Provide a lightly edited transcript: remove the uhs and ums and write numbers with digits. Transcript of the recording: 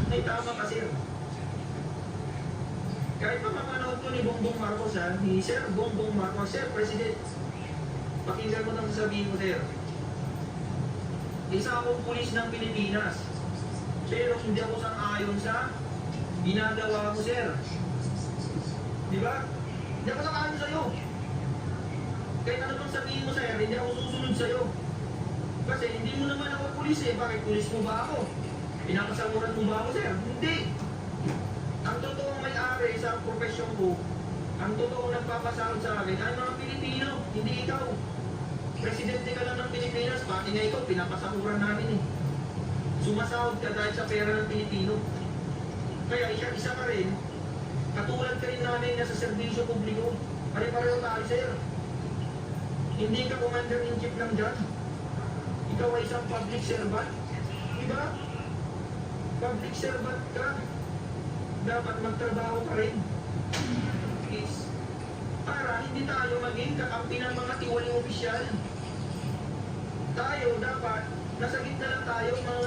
May tama ka, sir. Kahit pa mapanood ko ni Bongbong Marcos, ni Sir Bongbong Marcos, Sir President, pakinggan mo nang sasabihin mo, sir. Isa akong pulis ng Pilipinas, pero hindi ako sang-ayon sa ginagawa mo, sir. Di ba? Hindi ako sang-ayon sa'yo. Kahit ano bang sabihin mo, sir, hindi ako susunod sa'yo. Kasi hindi mo naman ako pulis eh. Bakit pulis mo ba ako? Pinapasamuran mo ba ako, sir? Hindi. Ang totoong may-ari sa profesyon ko, ang totoong nagpapasahod sa akin ay mga Pilipino, hindi ikaw. Presidente ka lang ng Pilipinas, pati nga ikaw, pinapasahuran namin eh. Sumasahod ka dahil sa pera ng Pilipino. Kaya isa ka rin, katulad ka rin namin na sa serbisyo publiko. Pare-pareho tayo, sir. Hindi ka commander-in-chief lang dyan. Ikaw ay isang public servant. Diba? Public servant ka. Dapat magtrabaho ka rin. Is para hindi tayo maging kakampi ng mga tiwaling opisyal. Tayo dapat, nasa gitna lang tayo mga